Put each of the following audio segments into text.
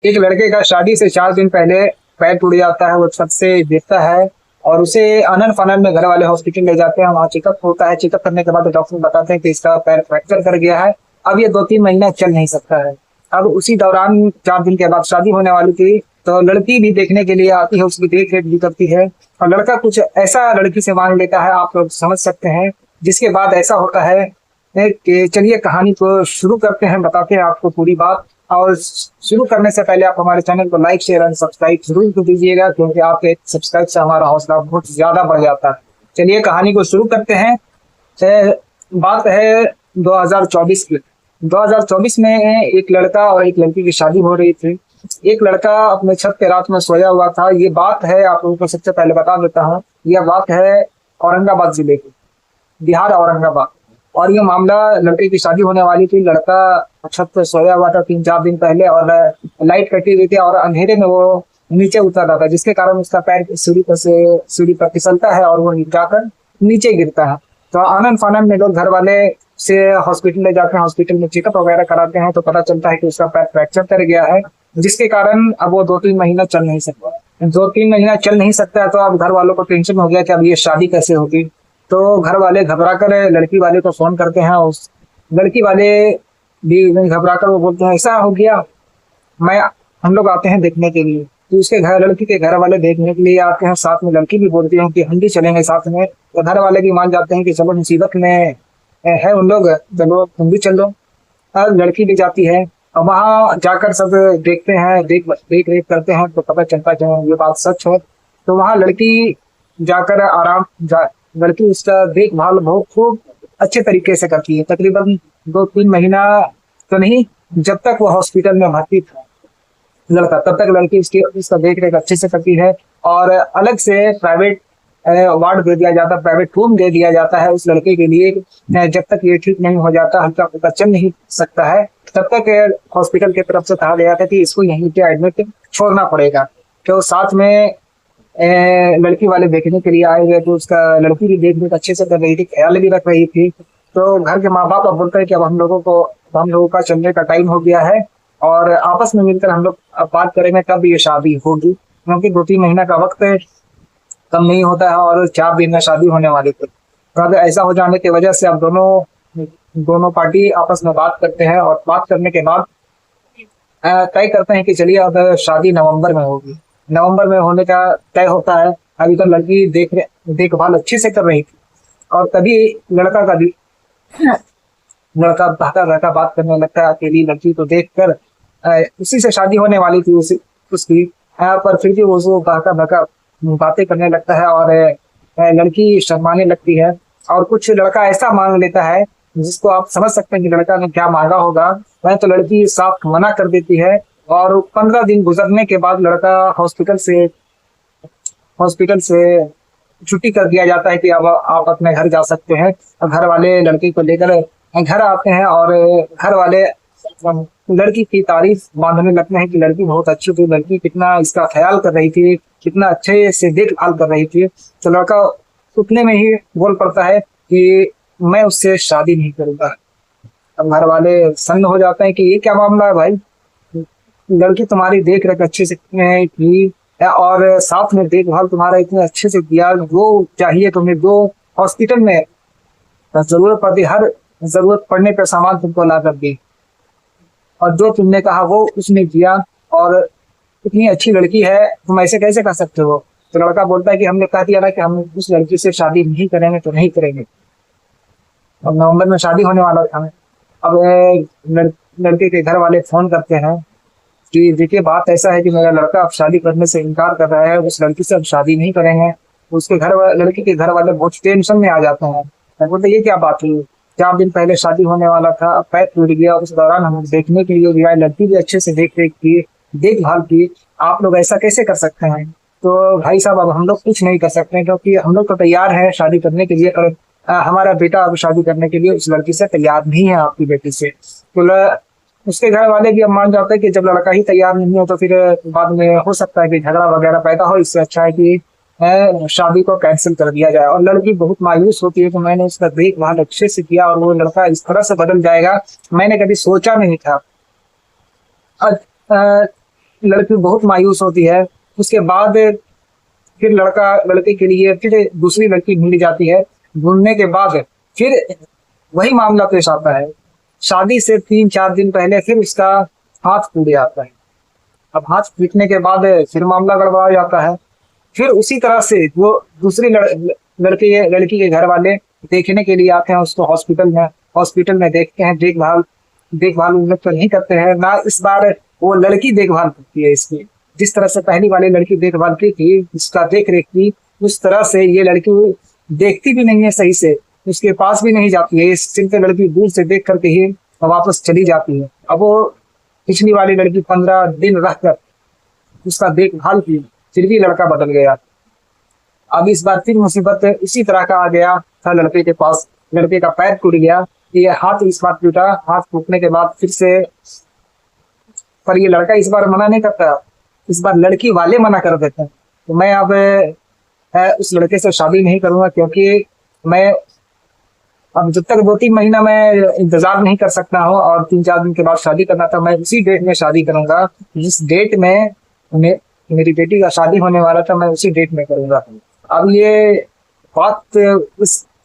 एक लड़के का शादी से 4 दिन पहले पैर टूट जाता है, वो छत से गिरता है और उसे अनन फनन में घर वाले हॉस्पिटल ले जाते हैं। वहाँ चेकअप होता है। चेकअप करने के बाद डॉक्टर बताते हैं कि इसका पैर फ्रैक्चर कर गया है। अब ये 2-3 महीना चल नहीं सकता है। अब उसी दौरान 4 दिन के बाद शादी होने वाली थी, तो लड़की भी देखने के लिए आती है, उसकी देख रेख भी करती है और लड़का कुछ ऐसा लड़की से मांग लेता है, आप लोग समझ सकते हैं। जिसके बाद ऐसा होता है कि चलिए कहानी को शुरू करते हैं, बताते हैं आपको पूरी बात। और शुरू करने से पहले आप हमारे चैनल को लाइक शेयर एंड सब्सक्राइब जरूर कर दीजिएगा, क्योंकि आपके सब्सक्राइब से हमारा हौसला बहुत ज्यादा बढ़ जाता है। चलिए कहानी को शुरू करते हैं। बात है 2024 की। 2024 में एक लड़का और एक लड़की की शादी हो रही थी। एक लड़का अपने छत पे रात में सोया हुआ था। ये बात है, आप लोगों को सबसे पहले बता देता हूँ, यह बात है औरंगाबाद जिले की, बिहार औरंगाबाद। और ये मामला, लड़के की शादी होने वाली थी, लड़का छत पर सोया हुआ था 3-4 दिन पहले और लाइट कटी हुई थी और अंधेरे में वो नीचे उतर रहा था, जिसके कारण उसका पैर सीढ़ी पर फिसलता है और वो जाकर नीचे गिरता है। तो आनंद फानन में लोग घर वाले से हॉस्पिटल ले जाकर हॉस्पिटल में चेकअप वगैरह कराते हैं, तो पता चलता है कि उसका पैर फ्रैक्चर कर गया है, जिसके कारण अब वो 2-3 महीना चल नहीं सकता। 2-3 महीना चल नहीं सकता है, तो अब घर वालों को टेंशन हो गया कि अब ये शादी कैसे होगी। तो घर वाले घबरा कर लड़की वाले को फोन करते हैं। उस लड़की वाले भी घबरा कर वो बोलते हैं ऐसा हो गया, मैं हम लोग आते हैं देखने के लिए। तो उसके घर, लड़की के घर वाले देखने के लिए आते हैं, साथ में लड़की भी बोलती है कि हम भी चलेंगे साथ में। तो घर वाले भी मान जाते हैं कि चलो मुसीबत में है उन लोग, चलो तुम भी चलो। और लड़की भी जाती है और वहां जाकर सब देखते हैं, देख रेख करते हैं, तो पता चलता है कि ये बात सच है। तो वहां लड़की जाकर लड़की उसका देखभाल बहुत खूब अच्छे तरीके से करती है, तकरीबन 2-3 महीना तो नहीं, जब तक वो हॉस्पिटल में भर्ती था लड़का, तब तक लड़की उसका देख रेख अच्छे से करती है। और अलग से प्राइवेट वार्ड दे दिया जाता है, प्राइवेट रूम दे दिया जाता है उस लड़के के लिए। जब तक ये ठीक नहीं हो जाता, हल्का फुल्का चल नहीं सकता है, तब तक हॉस्पिटल की तरफ से कहा गया था कि इसको यहीं पे एडमिट छोड़ना पड़ेगा। तो साथ में लड़की वाले देखने के लिए आए हुए, तो उसका लड़की भी देख रेख अच्छे से कर रही थी, ख्याल भी रख रही थी। तो घर के माँ बाप अब बोलते हैं कि अब हम लोगों का चलने का टाइम हो गया है और आपस में मिलकर हम लोग अब बात करेंगे कब ये शादी होगी, क्योंकि 2-3 महीना का वक्त कम नहीं होता है और 4 दिन में शादी होने वाली थी। तो अब ऐसा हो जाने की वजह से अब दोनों पार्टी आपस में बात करते हैं और बात करने के बाद तय करते हैं कि चलिए अब शादी नवंबर में होगी। नवंबर में होने का तय होता है। अभी तो लड़की देखभाल अच्छे से कर रही थी और तभी लड़का का भी लड़का बहका बहका बात करने लगता है। अकेली लड़की को देख कर उसी से शादी होने वाली थी उसकी, पर फिर भी वो बहका बहका बातें करने लगता है और लड़की शर्माने लगती है और कुछ लड़का ऐसा मांग लेता है जिसको आप समझ सकते हैं कि लड़का ने क्या मांगा होगा। वह तो लड़की साफ मना कर देती है और 15 दिन गुजरने के बाद लड़का हॉस्पिटल से छुट्टी कर दिया जाता है कि अब आप अपने घर जा सकते हैं। और घर वाले लड़की को लेकर घर आते हैं और घर वाले लड़की की तारीफ बांधने लगते हैं कि लड़की बहुत अच्छी थी, लड़की कितना इसका ख्याल कर रही थी, कितना अच्छे से देखभाल कर रही थी। तो लड़का उतने में ही बोल पड़ता है कि मैं उससे शादी नहीं करूंगा। अब घर वाले सन्न हो जाते हैं कि ये क्या मामला है भाई, लड़की तुम्हारी देख रेख अच्छे से की और साथ में देखभाल तुम्हारा इतने अच्छे से किया, वो चाहिए तुम्हें दो, हॉस्पिटल में हर जरूरत पड़ने पर सामान तुमको ला कर दी और जो तुमने कहा वो उसने किया। और इतनी अच्छी लड़की है, तुम ऐसे कैसे कर सकते हो। तो लड़का बोलता है कि हमने कह दिया ना कि हम उस लड़की से शादी नहीं करेंगे तो नहीं करेंगे। और नवंबर में शादी होने वाला था। अब लड़के के घर वाले फोन करते हैं कि देखिए बात ऐसा है कि मेरा लड़का अब शादी करने से इनकार कर रहा है, उस लड़की से अब शादी नहीं करेंगे। उसके लड़की के घर वाले बहुत टेंशन में आ जाते हैं। मैं बोलते ये क्या बात हुई, 4 दिन पहले शादी होने वाला था, अब पैर टूट गया, उस दौरान हम देखने के लिए गया, लड़की भी अच्छे से देख रेख की, देखभाल की, आप लोग ऐसा कैसे कर सकते हैं। तो भाई साहब अब हम लोग कुछ नहीं कर सकते क्योंकि हम लोग तो तैयार हैं शादी करने के लिए, और हमारा बेटा अब शादी करने के लिए उस लड़की से तैयार नहीं है, आपकी बेटी से। तो उसके घर वाले भी अब मान जाते हैं कि जब लड़का ही तैयार नहीं हो तो फिर बाद में हो सकता है कि झगड़ा वगैरह पैदा हो, इससे अच्छा है कि शादी को कैंसिल कर दिया जाए। और लड़की बहुत मायूस होती है कि मैंने उसका देखभाल अच्छे से किया और वो लड़का इस तरह से बदल जाएगा, मैंने कभी सोचा नहीं था। लड़की बहुत मायूस होती है। उसके बाद फिर लड़का लड़के के लिए फिर दूसरी लड़की ढूंढी जाती है। ढूंढने के बाद फिर वही मामला पेश आता है। शादी से 3-4 दिन पहले फिर उसका हाथ टूट जाता है। अब हाथ टूटने के बाद फिर मामला गड़बड़ा जाता है। फिर उसी तरह से वो दूसरी लड़की के घर वाले देखने के लिए आते हैं उसको हॉस्पिटल में। हॉस्पिटल में देखते हैं, देखभाल देखभाल उन लोग तो नहीं करते हैं ना। इस बार वो लड़की देखभाल करती है इसकी। जिस तरह से पहली वाली लड़की देखभाल की थी, उसका देख रेख की, उस तरह से ये लड़की देखती भी नहीं है सही से, उसके पास भी नहीं जाती है। सिर्फ लड़की दूर से देख करके ही वापस चली जाती है। अब वो पिछली वाली लड़की 15 दिन रहकर उसका देखभाल की, फिर भी लड़का बदल गया। अब इस बार फिर मुसीबत इसी तरह का आ गया था लड़के के पास। लड़के का पैर टूट गया, ये हाथ इस बार टूटा। हाथ टूटने के बाद फिर से, पर ये लड़का इस बार मना नहीं करता, इस बार लड़की वाले मना कर देते हैं। तो मैं अब उस लड़के से शादी नहीं करूंगा, क्योंकि मैं अब जब तक 2-3 महीना मैं इंतजार नहीं कर सकता हूँ और 3-4 दिन के बाद शादी करना था। मैं उसी डेट में शादी करूंगा जिस डेट में मेरी बेटी का शादी होने वाला था, मैं उसी डेट में करूंगा। अब ये बात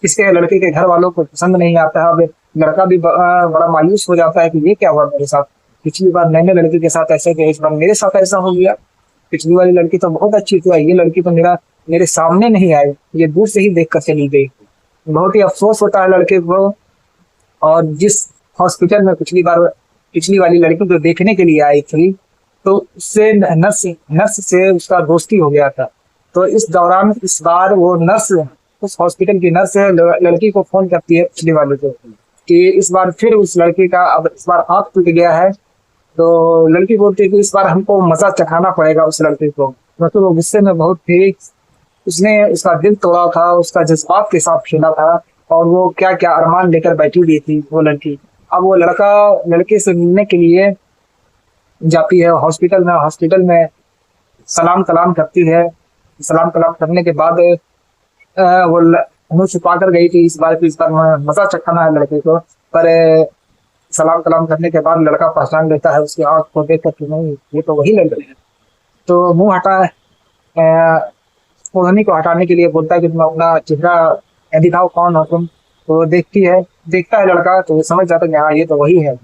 इसके लड़के के घर वालों को पसंद नहीं आता है। अब लड़का भी बड़ा मायूस हो जाता है कि ये क्या हुआ मेरे साथ। पिछली बार मैंने लड़की के साथ ऐसा किया, इस बार मेरे साथ ऐसा हो गया। पिछली वाली लड़की तो बहुत अच्छी थी, ये लड़की तो मेरे सामने नहीं आई, ये दूर से ही देख कर चली गई। बहुत ही अफसोस होता है लड़के को। और जिस हॉस्पिटल में पिछली वाली लड़की को देखने के लिए आई थी, तो उससे नर्स से उसका दोस्ती हो गया था। तो इस दौरान इस बार वो नर्स, उस हॉस्पिटल की नर्स लड़की को फोन करती है पिछली वाले को कि इस बार फिर उस लड़की का अब इस बार हाथ टूट गया है। तो लड़की बोलती है कि इस बार हमको मजा चखाना पड़ेगा उस लड़के को। मतलब वो गुस्से में बहुत थी, उसने उसका दिल तोड़ा था, उसका जज्बात के साथ खेला था, और वो क्या क्या अरमान लेकर बैठी हुई थी वो लड़की। अब वो लड़के से मिलने के लिए जाती है हॉस्पिटल में सलाम कलाम करती है। सलाम कलाम करने के बाद वो मुंह छुपा कर गई थी इस बार मजा चखाना है लड़के को। पर सलाम कलाम करने के बाद लड़का पहचान लेता है उसकी आंख को देख कर, नहीं ये तो वही लड़की है। तो मुंह ओढ़नी को हटाने के लिए बोलता है कि तुम अपना चेहरा दिखाओ, कौन हो तुम। तो देखता है लड़का, तो समझ जाता है हाँ ये तो वही है।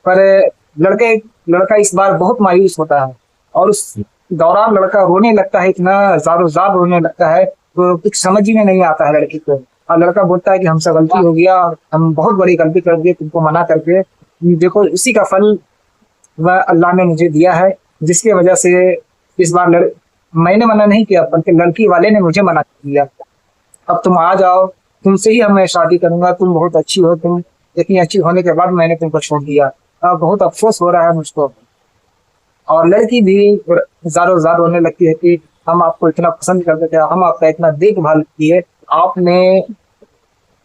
पर लड़का इस बार बहुत मायूस होता है, और उस दौरान लड़का रोने लगता है, इतना ज़ारो-ज़ार रोने लगता है, तो कुछ समझ ही में नहीं आता है लड़की को। और लड़का बोलता है कि हमसे गलती हो गया, हम बहुत बड़ी गलती कर दिए तुमको मना करके। देखो इसी का फल वह अल्लाह ने मुझे दिया है, जिसकी वजह से इस बार मैंने मना नहीं किया, बल्कि लड़की वाले ने मुझे मना किया। अब तुम आ जाओ, तुमसे ही मैं शादी करूंगा, तुम बहुत अच्छी हो, तुम इतनी अच्छी होने के बाद मैंने तुमको छोड़ दिया। बहुत अफसोस हो रहा है मुझको। और लड़की भी ज़ारो ज़ार रोने लगती है कि हम आपको इतना पसंद करते थे, हम आपका इतना देखभाल किए, आपने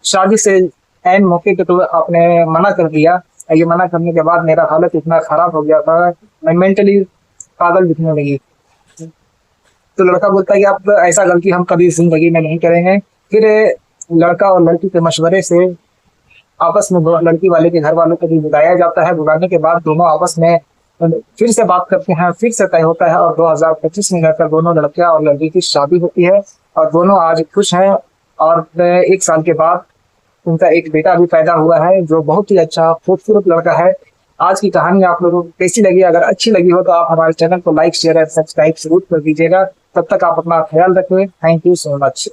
शादी से ऐन मौके पे तो आपने मना कर दिया। ये मना करने के बाद मेरा हालत इतना खराब हो गया था, मैं मेंटली पागल दिखने लगी। तो लड़का बोलता है कि अब ऐसा गलती हम कभी जिंदगी में नहीं करेंगे। फिर लड़का और लड़की के मशवरे से आपस में लड़की वाले के घर वालों को भी बुलाया जाता है। बुलाने के बाद दोनों आपस में फिर से बात करते हैं, फिर से तय होता है, और 2025 में जाकर दोनों लड़कियां और लड़की की शादी होती है, और दोनों आज खुश हैं। और 1 साल के बाद उनका एक बेटा भी पैदा हुआ है, जो बहुत ही अच्छा खूबसूरत लड़का है। आज की कहानी आप लोगों को कैसी लगी? अगर अच्छी लगी हो तो आप हमारे चैनल को लाइक, शेयर और सब्सक्राइब जरूर कर दीजिएगा। तब तक आप अपना ख्याल रखें। Thank you so much.